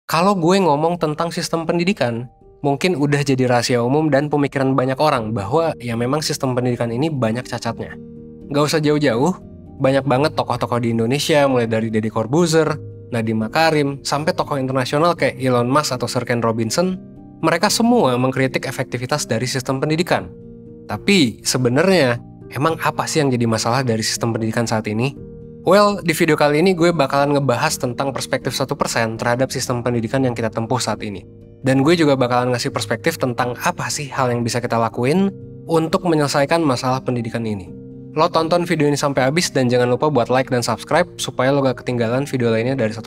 Kalau gue ngomong tentang sistem pendidikan, mungkin udah jadi rahasia umum dan pemikiran banyak orang bahwa ya memang sistem pendidikan ini banyak cacatnya. Gak usah jauh-jauh, banyak banget tokoh-tokoh di Indonesia, mulai dari Deddy Corbuzier, Nadiem Makarim, sampai tokoh internasional kayak Elon Musk atau Sir Ken Robinson, mereka semua mengkritik efektivitas dari sistem pendidikan. Tapi sebenarnya, emang apa sih yang jadi masalah dari sistem pendidikan saat ini? Well, di video kali ini gue bakalan ngebahas tentang perspektif 1% terhadap sistem pendidikan yang kita tempuh saat ini. Dan gue juga bakalan ngasih perspektif tentang apa sih hal yang bisa kita lakuin untuk menyelesaikan masalah pendidikan ini. Lo tonton video ini sampai habis dan jangan lupa buat like dan subscribe supaya lo gak ketinggalan video lainnya dari 1%.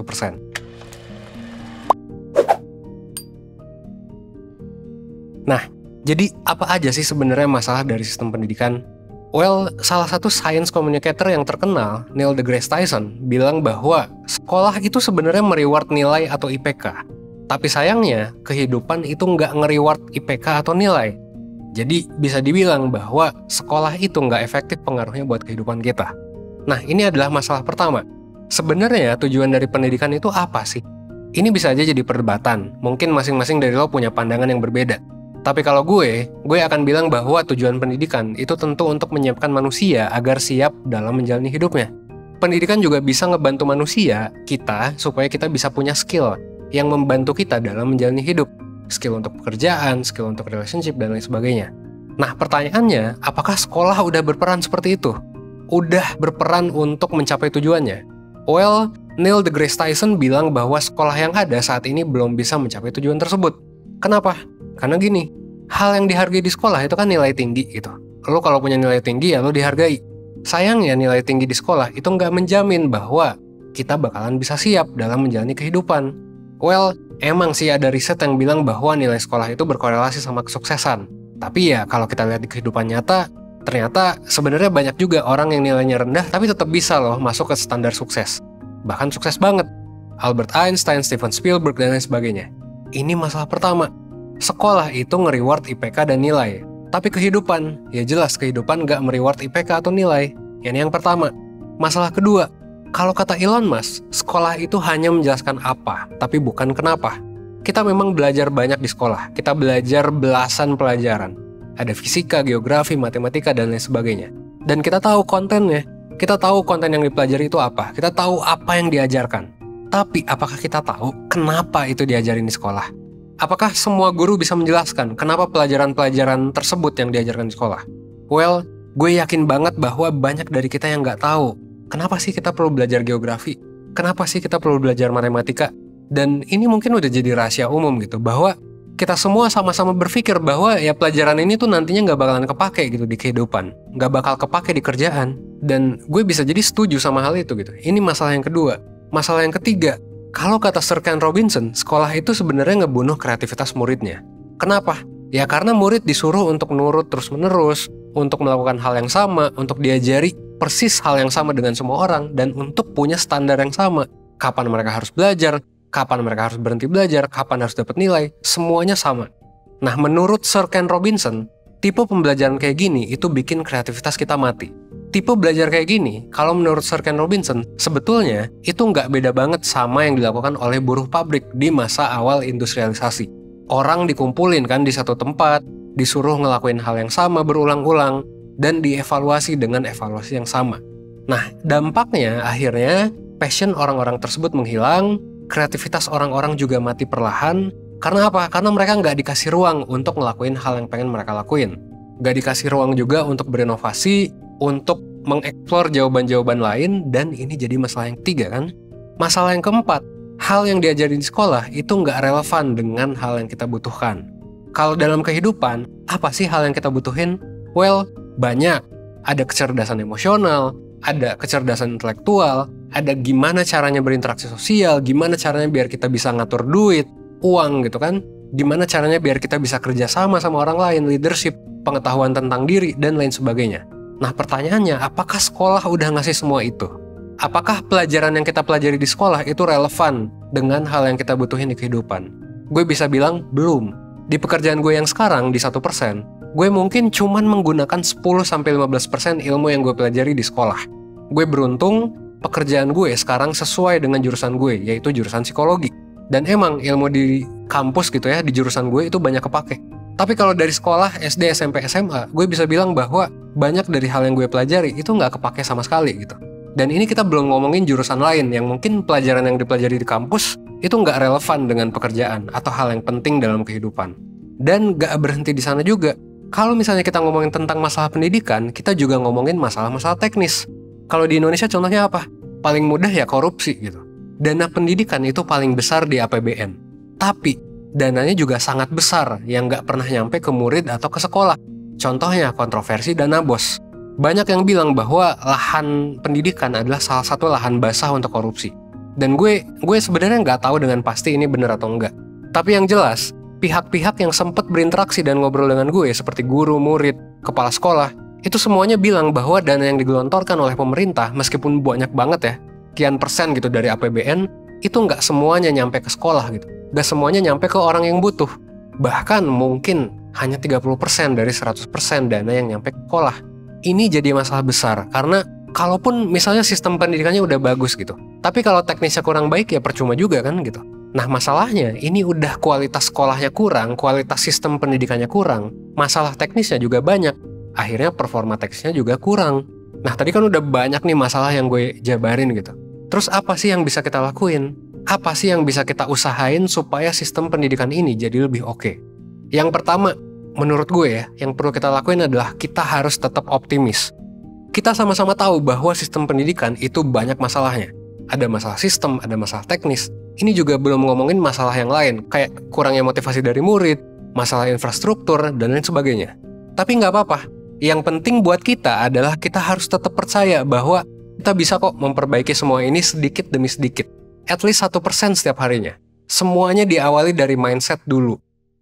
Nah, jadi apa aja sih sebenarnya masalah dari sistem pendidikan? Well, salah satu science communicator yang terkenal, Neil deGrasse Tyson, bilang bahwa sekolah itu sebenarnya mereward nilai atau IPK. Tapi sayangnya, kehidupan itu nggak nge-reward IPK atau nilai. Jadi bisa dibilang bahwa sekolah itu nggak efektif pengaruhnya buat kehidupan kita. Nah, ini adalah masalah pertama. Sebenarnya tujuan dari pendidikan itu apa sih? Ini bisa aja jadi perdebatan. Mungkin masing-masing dari lo punya pandangan yang berbeda. Tapi kalau gue akan bilang bahwa tujuan pendidikan itu tentu untuk menyiapkan manusia agar siap dalam menjalani hidupnya. Pendidikan juga bisa ngebantu manusia, kita, supaya kita bisa punya skill yang membantu kita dalam menjalani hidup. Skill untuk pekerjaan, skill untuk relationship, dan lain sebagainya. Nah, pertanyaannya, apakah sekolah udah berperan seperti itu? Udah berperan untuk mencapai tujuannya? Well, Neil deGrasse Tyson bilang bahwa sekolah yang ada saat ini belum bisa mencapai tujuan tersebut. Kenapa? Karena gini, hal yang dihargai di sekolah itu kan nilai tinggi gitu. Lo kalau punya nilai tinggi ya lo dihargai. Sayangnya nilai tinggi di sekolah itu nggak menjamin bahwa kita bakalan bisa siap dalam menjalani kehidupan. Well, emang sih ada riset yang bilang bahwa nilai sekolah itu berkorelasi sama kesuksesan. Tapi ya kalau kita lihat di kehidupan nyata, ternyata sebenarnya banyak juga orang yang nilainya rendah tapi tetap bisa loh masuk ke standar sukses. Bahkan sukses banget. Albert Einstein, Steven Spielberg, dan lain sebagainya. Ini masalah pertama. Sekolah itu nge-reward IPK dan nilai. Tapi kehidupan, ya jelas kehidupan nggak mereward IPK atau nilai. Ini yang pertama. Masalah kedua, kalau kata Elon Musk, sekolah itu hanya menjelaskan apa, tapi bukan kenapa. Kita memang belajar banyak di sekolah. Kita belajar belasan pelajaran. Ada fisika, geografi, matematika, dan lain sebagainya. Dan kita tahu kontennya. Kita tahu konten yang dipelajari itu apa. Kita tahu apa yang diajarkan. Tapi apakah kita tahu kenapa itu diajarin di sekolah? Apakah semua guru bisa menjelaskan kenapa pelajaran-pelajaran tersebut yang diajarkan di sekolah? Well, gue yakin banget bahwa banyak dari kita yang nggak tahu kenapa sih kita perlu belajar geografi, kenapa sih kita perlu belajar matematika. Dan ini mungkin udah jadi rahasia umum gitu, bahwa kita semua sama-sama berpikir bahwa ya pelajaran ini tuh nantinya nggak bakalan kepake gitu di kehidupan, nggak bakal kepake di kerjaan. Dan gue bisa jadi setuju sama hal itu gitu. Ini masalah yang kedua. Masalah yang ketiga, kalau kata Sir Ken Robinson, sekolah itu sebenarnya ngebunuh kreativitas muridnya. Kenapa? Ya karena murid disuruh untuk nurut terus-menerus, untuk melakukan hal yang sama, untuk diajari persis hal yang sama dengan semua orang, dan untuk punya standar yang sama. Kapan mereka harus belajar, kapan mereka harus berhenti belajar, kapan harus dapat nilai, semuanya sama. Nah, menurut Sir Ken Robinson, tipe pembelajaran kayak gini itu bikin kreativitas kita mati. Tipe belajar kayak gini, kalau menurut Sir Ken Robinson, sebetulnya itu nggak beda banget sama yang dilakukan oleh buruh pabrik di masa awal industrialisasi. Orang dikumpulin kan di satu tempat, disuruh ngelakuin hal yang sama berulang-ulang, dan dievaluasi dengan evaluasi yang sama. Nah, dampaknya akhirnya passion orang-orang tersebut menghilang, kreativitas orang-orang juga mati perlahan. Karena apa? Karena mereka nggak dikasih ruang untuk ngelakuin hal yang pengen mereka lakuin. Nggak dikasih ruang juga untuk berinovasi, untuk mengeksplor jawaban-jawaban lain, dan ini jadi masalah yang ketiga kan. Masalah yang keempat, hal yang diajarin di sekolah itu nggak relevan dengan hal yang kita butuhkan. Kalau dalam kehidupan, apa sih hal yang kita butuhin? Well, banyak. Ada kecerdasan emosional, ada kecerdasan intelektual, ada gimana caranya berinteraksi sosial, gimana caranya biar kita bisa ngatur duit, uang gitu kan, gimana caranya biar kita bisa kerja sama orang lain, leadership, pengetahuan tentang diri, dan lain sebagainya. Nah, pertanyaannya, apakah sekolah udah ngasih semua itu? Apakah pelajaran yang kita pelajari di sekolah itu relevan dengan hal yang kita butuhin di kehidupan? Gue bisa bilang, belum. Di pekerjaan gue yang sekarang, di 1%, gue mungkin cuman menggunakan 10-15% ilmu yang gue pelajari di sekolah. Gue beruntung, pekerjaan gue sekarang sesuai dengan jurusan gue, yaitu jurusan psikologi. Dan emang ilmu di kampus gitu ya, di jurusan gue itu banyak kepake. Tapi kalau dari sekolah, SD, SMP, SMA, gue bisa bilang bahwa banyak dari hal yang gue pelajari itu nggak kepake sama sekali gitu. Dan ini kita belum ngomongin jurusan lain yang mungkin pelajaran yang dipelajari di kampus itu nggak relevan dengan pekerjaan atau hal yang penting dalam kehidupan. Dan nggak berhenti di sana juga. Kalau misalnya kita ngomongin tentang masalah pendidikan, kita juga ngomongin masalah-masalah teknis. Kalau di Indonesia contohnya apa? Paling mudah ya korupsi gitu. Dana pendidikan itu paling besar di APBN. Tapi dananya juga sangat besar yang nggak pernah nyampe ke murid atau ke sekolah. Contohnya kontroversi dana BOS. Banyak yang bilang bahwa lahan pendidikan adalah salah satu lahan basah untuk korupsi. Dan gue sebenarnya nggak tahu dengan pasti ini benar atau enggak. Tapi yang jelas, pihak-pihak yang sempat berinteraksi dan ngobrol dengan gue seperti guru, murid, kepala sekolah, itu semuanya bilang bahwa dana yang digelontorkan oleh pemerintah, meskipun banyak banget ya, sekian persen gitu dari APBN, itu nggak semuanya nyampe ke sekolah gitu. Nggak semuanya nyampe ke orang yang butuh. Bahkan mungkin hanya 30% dari 100% dana yang nyampe ke sekolah. Ini jadi masalah besar, karena kalaupun misalnya sistem pendidikannya udah bagus gitu, tapi kalau teknisnya kurang baik ya percuma juga kan gitu. Nah masalahnya, ini udah kualitas sekolahnya kurang, kualitas sistem pendidikannya kurang, masalah teknisnya juga banyak, akhirnya performa teknisnya juga kurang. Nah tadi kan udah banyak nih masalah yang gue jabarin gitu. Terus apa sih yang bisa kita lakuin? Apa sih yang bisa kita usahain supaya sistem pendidikan ini jadi lebih oke? Yang pertama, menurut gue ya, yang perlu kita lakuin adalah kita harus tetap optimis. Kita sama-sama tahu bahwa sistem pendidikan itu banyak masalahnya. Ada masalah sistem, ada masalah teknis. Ini juga belum ngomongin masalah yang lain, kayak kurangnya motivasi dari murid, masalah infrastruktur, dan lain sebagainya. Tapi nggak apa-apa. Yang penting buat kita adalah kita harus tetap percaya bahwa kita bisa kok memperbaiki semua ini sedikit demi sedikit. At least 1% setiap harinya. Semuanya diawali dari mindset dulu.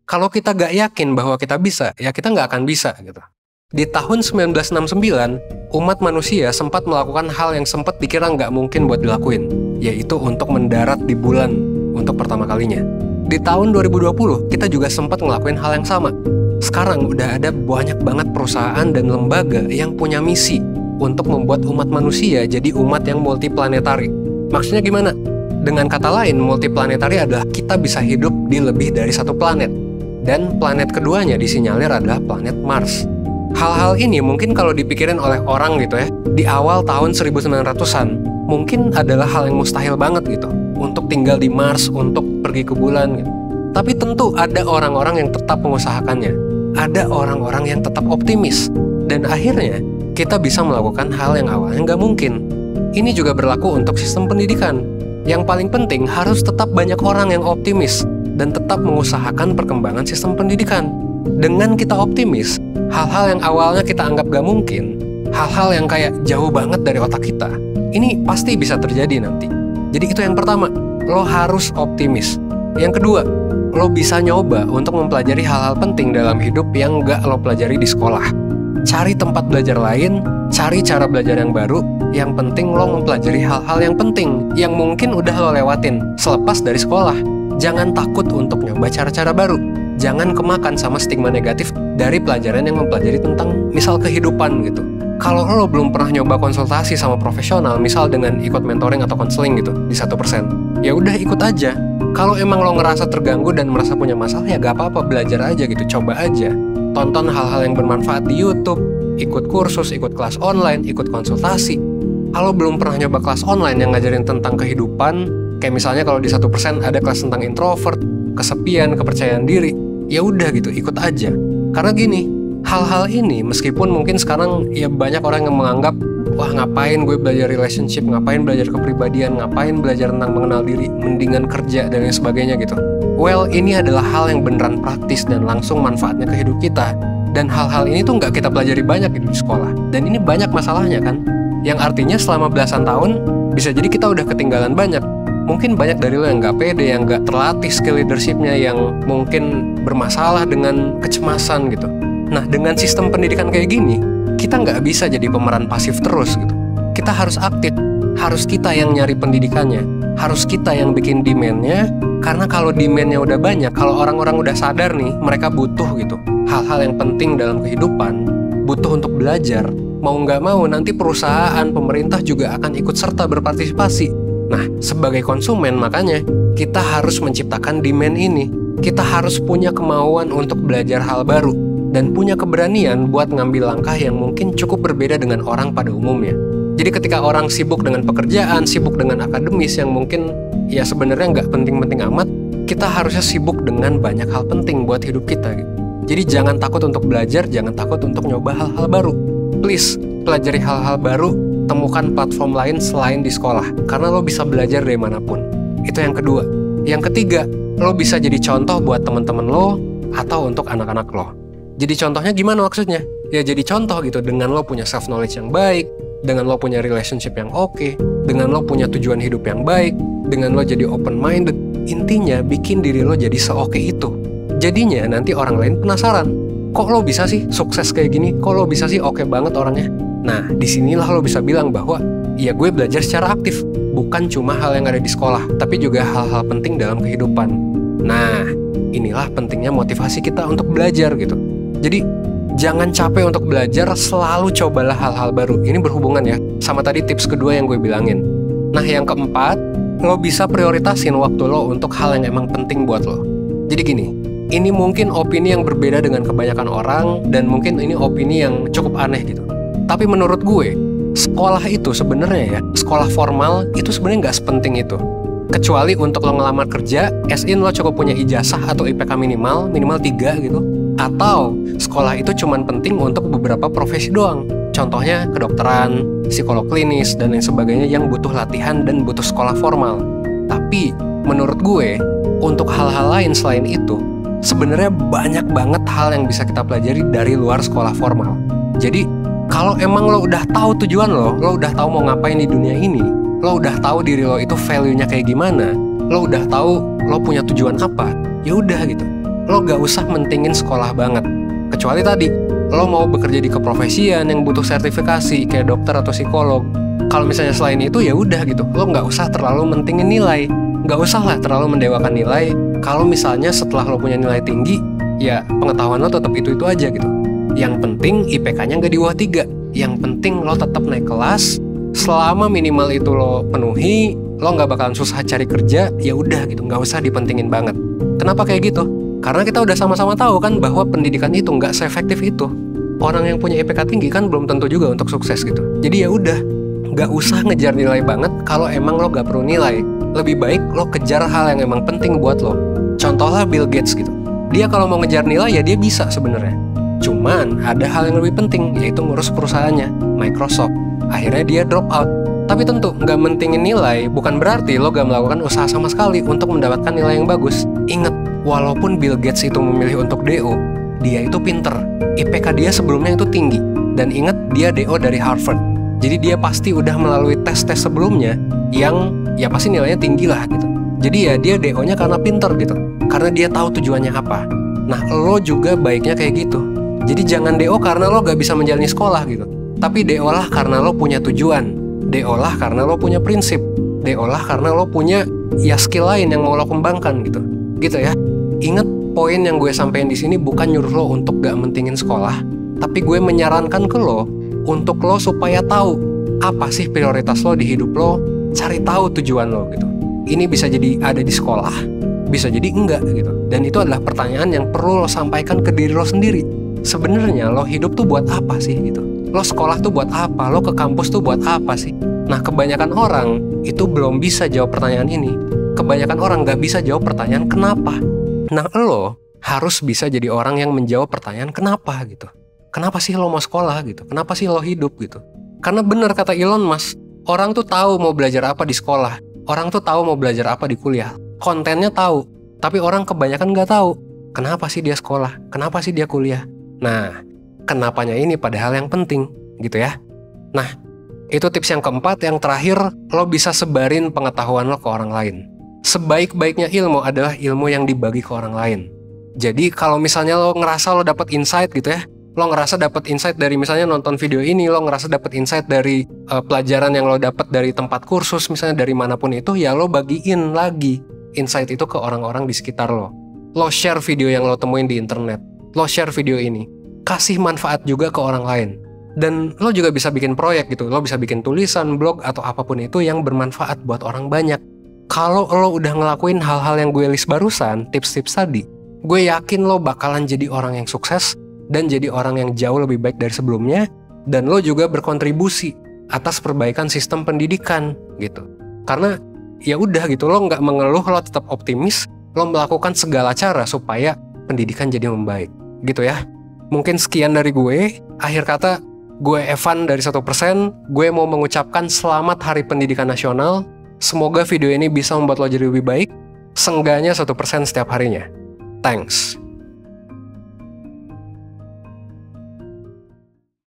Kalau kita gak yakin bahwa kita bisa, ya kita gak akan bisa gitu. Di tahun 1969, umat manusia sempat melakukan hal yang sempat dikira gak mungkin buat dilakuin, yaitu untuk mendarat di bulan untuk pertama kalinya. Di tahun 2020, kita juga sempat ngelakuin hal yang sama. Sekarang udah ada banyak banget perusahaan dan lembaga yang punya misi untuk membuat umat manusia jadi umat yang multiplanetari. Maksudnya gimana? Dengan kata lain, multiplanetari adalah kita bisa hidup di lebih dari satu planet. Dan planet keduanya disinyalir adalah planet Mars. Hal-hal ini mungkin kalau dipikirin oleh orang gitu ya, di awal tahun 1900-an, mungkin adalah hal yang mustahil banget gitu, untuk tinggal di Mars, untuk pergi ke bulan gitu. Tapi tentu ada orang-orang yang tetap mengusahakannya. Ada orang-orang yang tetap optimis. Dan akhirnya, kita bisa melakukan hal yang awalnya nggak mungkin. Ini juga berlaku untuk sistem pendidikan. Yang paling penting harus tetap banyak orang yang optimis dan tetap mengusahakan perkembangan sistem pendidikan. Dengan kita optimis, hal-hal yang awalnya kita anggap gak mungkin, hal-hal yang kayak jauh banget dari otak kita, ini pasti bisa terjadi nanti. Jadi itu yang pertama, lo harus optimis. Yang kedua, lo bisa nyoba untuk mempelajari hal-hal penting dalam hidup yang gak lo pelajari di sekolah. Cari tempat belajar lain, cari cara belajar yang baru. Yang penting lo mempelajari hal-hal yang penting, yang mungkin udah lo lewatin selepas dari sekolah. Jangan takut untuk nyoba cara-cara baru. Jangan kemakan sama stigma negatif dari pelajaran yang mempelajari tentang misal kehidupan gitu. Kalau lo belum pernah nyoba konsultasi sama profesional, misal dengan ikut mentoring atau konseling gitu di 1%, ya udah ikut aja. Kalau emang lo ngerasa terganggu dan merasa punya masalah, ya gak apa-apa, belajar aja gitu, coba aja. Tonton hal-hal yang bermanfaat di YouTube, ikut kursus, ikut kelas online, ikut konsultasi. Kalau belum pernah nyoba kelas online yang ngajarin tentang kehidupan, kayak misalnya kalau di 1% ada kelas tentang introvert, kesepian, kepercayaan diri, ya udah gitu, ikut aja. Karena gini, hal-hal ini meskipun mungkin sekarang ya banyak orang yang menganggap, wah ngapain gue belajar relationship, ngapain belajar kepribadian, ngapain belajar tentang mengenal diri, mendingan kerja dan lain sebagainya gitu. Well, ini adalah hal yang beneran praktis dan langsung manfaatnya ke hidup kita. Dan hal-hal ini tuh nggak kita pelajari banyak gitu di sekolah. Dan ini banyak masalahnya kan. Yang artinya selama belasan tahun, bisa jadi kita udah ketinggalan banyak. Mungkin banyak dari lo yang nggak pede, yang nggak terlatih skill leadershipnya, yang mungkin bermasalah dengan kecemasan gitu. Nah, dengan sistem pendidikan kayak gini, kita nggak bisa jadi pemeran pasif terus gitu. Kita harus aktif, harus kita yang nyari pendidikannya, harus kita yang bikin demand-nya, karena kalau demand-nya udah banyak, kalau orang-orang udah sadar nih, mereka butuh gitu, hal-hal yang penting dalam kehidupan, butuh untuk belajar, mau nggak mau nanti perusahaan, pemerintah juga akan ikut serta berpartisipasi. Nah, sebagai konsumen makanya kita harus menciptakan demand ini. Kita harus punya kemauan untuk belajar hal baru dan punya keberanian buat ngambil langkah yang mungkin cukup berbeda dengan orang pada umumnya. Jadi ketika orang sibuk dengan pekerjaan, sibuk dengan akademis yang mungkin ya sebenarnya nggak penting-penting amat, kita harusnya sibuk dengan banyak hal penting buat hidup kita gitu. Jadi jangan takut untuk belajar, jangan takut untuk nyoba hal-hal baru. Please, pelajari hal-hal baru, temukan platform lain selain di sekolah, karena lo bisa belajar dari manapun. Itu yang kedua. Yang ketiga, lo bisa jadi contoh buat teman-teman lo atau untuk anak-anak lo. Jadi contohnya gimana maksudnya? Ya jadi contoh gitu, dengan lo punya self-knowledge yang baik, dengan lo punya relationship yang oke, dengan lo punya tujuan hidup yang baik, dengan lo jadi open-minded. Intinya, bikin diri lo jadi seoke itu. Jadinya nanti orang lain penasaran, kok lo bisa sih sukses kayak gini? Kok lo bisa sih oke banget orangnya? Nah, disinilah lo bisa bilang bahwa ya gue belajar secara aktif, bukan cuma hal yang ada di sekolah, tapi juga hal-hal penting dalam kehidupan. Nah, inilah pentingnya motivasi kita untuk belajar gitu. Jadi, jangan capek untuk belajar, selalu cobalah hal-hal baru. Ini berhubungan ya sama tadi tips kedua yang gue bilangin. Nah, yang keempat, lo bisa prioritasin waktu lo untuk hal yang emang penting buat lo. Jadi gini, ini mungkin opini yang berbeda dengan kebanyakan orang, dan mungkin ini opini yang cukup aneh gitu. Tapi menurut gue, sekolah itu sebenarnya ya, sekolah formal itu sebenarnya nggak sepenting itu. Kecuali untuk lo ngelamar kerja, as in lo cukup punya ijazah atau IPK minimal 3 gitu. Atau sekolah itu cuma penting untuk beberapa profesi doang. Contohnya kedokteran, psikolog klinis, dan lain sebagainya yang butuh latihan dan butuh sekolah formal. Tapi menurut gue, untuk hal-hal lain selain itu, sebenarnya banyak banget hal yang bisa kita pelajari dari luar sekolah formal. Jadi, kalau emang lo udah tahu tujuan lo udah tahu mau ngapain di dunia ini, lo udah tahu diri lo itu value-nya kayak gimana, lo udah tahu lo punya tujuan apa, ya udah gitu. Lo gak usah mentingin sekolah banget. Kecuali tadi, lo mau bekerja di keprofesian yang butuh sertifikasi kayak dokter atau psikolog. Kalau misalnya selain itu ya udah gitu, lo gak usah terlalu mentingin nilai. Gak usah lah terlalu mendewakan nilai. Kalau misalnya setelah lo punya nilai tinggi, ya pengetahuan lo tetap itu-itu aja gitu. Yang penting IPK-nya gak di bawah 3. Yang penting lo tetap naik kelas. Selama minimal itu lo penuhi, lo gak bakalan susah cari kerja. Ya udah gitu, gak usah dipentingin banget. Kenapa kayak gitu? Karena kita udah sama-sama tahu kan bahwa pendidikan itu nggak seefektif itu. Orang yang punya IPK tinggi kan belum tentu juga untuk sukses gitu. Jadi ya udah, nggak usah ngejar nilai banget kalau emang lo nggak perlu nilai. Lebih baik lo kejar hal yang emang penting buat lo. Contohnya Bill Gates gitu. Dia kalau mau ngejar nilai ya dia bisa sebenarnya. Cuman ada hal yang lebih penting, yaitu ngurus perusahaannya, Microsoft. Akhirnya dia drop out. Tapi tentu nggak mentingin nilai bukan berarti lo gak melakukan usaha sama sekali untuk mendapatkan nilai yang bagus. Ingat, walaupun Bill Gates itu memilih untuk DO, dia itu pinter. IPK dia sebelumnya itu tinggi. Dan ingat, dia DO dari Harvard. Jadi dia pasti udah melalui tes-tes sebelumnya yang ya pasti nilainya tinggi lah gitu. Jadi ya dia DO-nya karena pinter gitu. Karena dia tahu tujuannya apa. Nah, lo juga baiknya kayak gitu. Jadi jangan DO karena lo gak bisa menjalani sekolah gitu. Tapi DO lah karena lo punya tujuan. DO lah karena lo punya prinsip. DO lah karena lo punya ya skill lain yang mau lo kembangkan gitu. Gitu ya. Ingat, poin yang gue sampein di sini bukan nyuruh lo untuk gak mentingin sekolah, tapi gue menyarankan ke lo untuk lo supaya tahu apa sih prioritas lo di hidup lo, cari tahu tujuan lo gitu. Ini bisa jadi ada di sekolah, bisa jadi enggak gitu. Dan itu adalah pertanyaan yang perlu lo sampaikan ke diri lo sendiri. Sebenarnya lo hidup tuh buat apa sih gitu? Lo sekolah tuh buat apa? Lo ke kampus tuh buat apa sih? Nah, kebanyakan orang itu belum bisa jawab pertanyaan ini. Kebanyakan orang gak bisa jawab pertanyaan kenapa. Nah, lo harus bisa jadi orang yang menjawab pertanyaan kenapa gitu. Kenapa sih lo mau sekolah gitu? Kenapa sih lo hidup gitu? Karena benar kata Elon Musk, orang tuh tahu mau belajar apa di sekolah. Orang tuh tahu mau belajar apa di kuliah. Kontennya tahu, tapi orang kebanyakan gak tahu. Kenapa sih dia sekolah? Kenapa sih dia kuliah? Nah, kenapanya ini padahal yang penting gitu ya. Nah, itu tips yang keempat. Yang terakhir, lo bisa sebarin pengetahuan lo ke orang lain. Sebaik-baiknya ilmu adalah ilmu yang dibagi ke orang lain. Jadi kalau misalnya lo ngerasa lo dapet insight gitu ya, lo ngerasa dapet insight dari misalnya nonton video ini, lo ngerasa dapet insight dari pelajaran yang lo dapet dari tempat kursus misalnya dari manapun itu, ya lo bagiin lagi insight itu ke orang-orang di sekitar lo. Lo share video yang lo temuin di internet, lo share video ini, kasih manfaat juga ke orang lain. Dan lo juga bisa bikin proyek gitu, lo bisa bikin tulisan, blog, atau apapun itu yang bermanfaat buat orang banyak. Kalau lo udah ngelakuin hal-hal yang gue list barusan, tips-tips tadi, gue yakin lo bakalan jadi orang yang sukses dan jadi orang yang jauh lebih baik dari sebelumnya, dan lo juga berkontribusi atas perbaikan sistem pendidikan gitu. Karena ya udah gitu, lo nggak mengeluh, lo tetap optimis, lo melakukan segala cara supaya pendidikan jadi membaik gitu ya. Mungkin sekian dari gue. Akhir kata, gue Evan dari 1%, gue mau mengucapkan selamat Hari Pendidikan Nasional. Semoga video ini bisa membuat lo jadi lebih baik, seenggaknya 1% setiap harinya. Thanks.